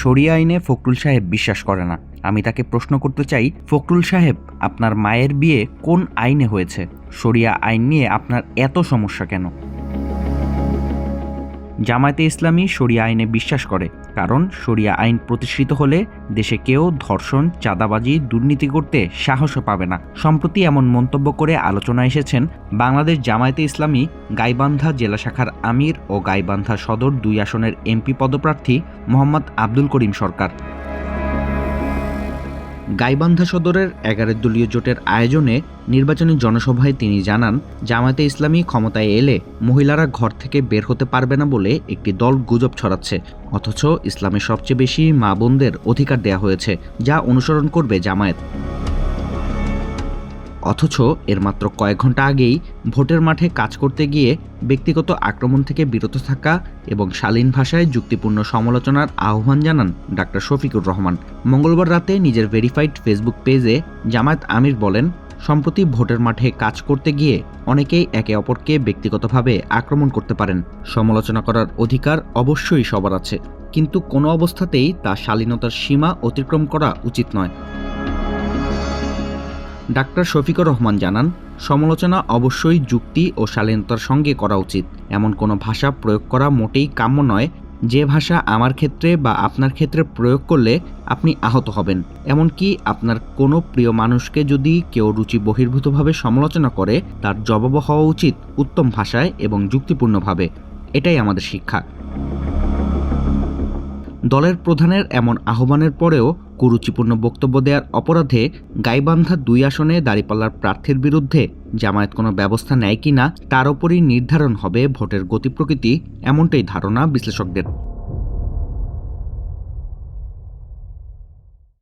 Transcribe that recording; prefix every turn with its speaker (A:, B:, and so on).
A: শরিয়া আইনে ফখরুল সাহেব বিশ্বাস করে না। আমি তাকে প্রশ্ন করতে চাই, ফখরুল সাহেব, আপনার মায়ের বিয়ে কোন আইনে হয়েছে? শরিয়া আইন নিয়ে আপনার এত সমস্যা কেন? জামায়াতে ইসলামী শরিয়া আইনে বিশ্বাস করে, কারণ শরিয়া আইন প্রতিষ্ঠিত হলে দেশে কেউ ধর্ষণ, চাঁদাবাজি, দুর্নীতি করতে সাহসও পাবে না। সম্প্রতি এমন মন্তব্য করে আলোচনা এসেছেন বাংলাদেশ জামায়াতে ইসলামী গাইবান্ধা জেলা শাখার আমির ও গাইবান্ধা সদর 2 আসনের এমপি পদপ্রার্থী মোহাম্মদ আব্দুল করিম সরকার। গাইবান্ধা সদরের 11 দলীয় জোটের আয়োজনে নির্বাচনী জনসভায় তিনি জানান, জামায়াতে ইসলামী ক্ষমতায় এলে মহিলারা ঘর থেকে বের হতে পারবে না বলে একটি দল গুজব ছড়াচ্ছে, অথচ ইসলামে সবচেয়ে বেশি মা বোনদের অধিকার দেয়া হয়েছে, যা অনুসরণ করবে জামায়াত। অথচ এর মাত্র কয়েক ঘন্টা আগেই ভোটের মাঠে কাজ করতে গিয়ে ব্যক্তিগত আক্রমণ থেকে বিরত থাকা এবং শালীন ভাষায় যুক্তিপূর্ণ সমালোচনার আহ্বান জানান ডাক্তার শফিকুর রহমান। মঙ্গলবার রাতে নিজের ভেরিফাইড ফেসবুক পেজে জামায়াত আমির বলেন, সম্প্রতি ভোটের মাঠে কাজ করতে গিয়ে অনেকেই একে অপরকে ব্যক্তিগতভাবে আক্রমণ করতে পারেন। সমালোচনা করার অধিকার অবশ্যই সবার আছে, কিন্তু কোনো অবস্থাতেই তা শালীনতার সীমা অতিক্রম করা উচিত নয়। ডাক্তার শফিকুর রহমান জানান, সমালোচনা অবশ্যই যুক্তি ও শালীনতার সঙ্গে করা উচিত। এমন কোনো ভাষা প্রয়োগ করা মোটেই কাম্য নয় যে ভাষা আমার ক্ষেত্রে বা আপনার ক্ষেত্রে প্রয়োগ করলে আপনি আহত হবেন। এমনকি আপনার কোনো প্রিয় মানুষকে যদি কেউ রুচি বহির্ভূতভাবে সমালোচনা করে, তার জবাব হওয়া উচিত উত্তম ভাষায় এবং যুক্তিপূর্ণভাবে। এটাই আমাদের শিক্ষা। দলের প্রধানের এমন আহ্বানের পরেও কুরুচিপূর্ণ বক্তব্য দেওয়ার অপরাধে গাইবান্ধা 2 আসনে দাঁড়িপাল্লার প্রার্থীর বিরুদ্ধে জামায়াত কোনো ব্যবস্থা নেয় কিনা তার ওপরই নির্ধারণ হবে ভোটের গতি প্রকৃতি, এমনটাই ধারণা বিশ্লেষকদের।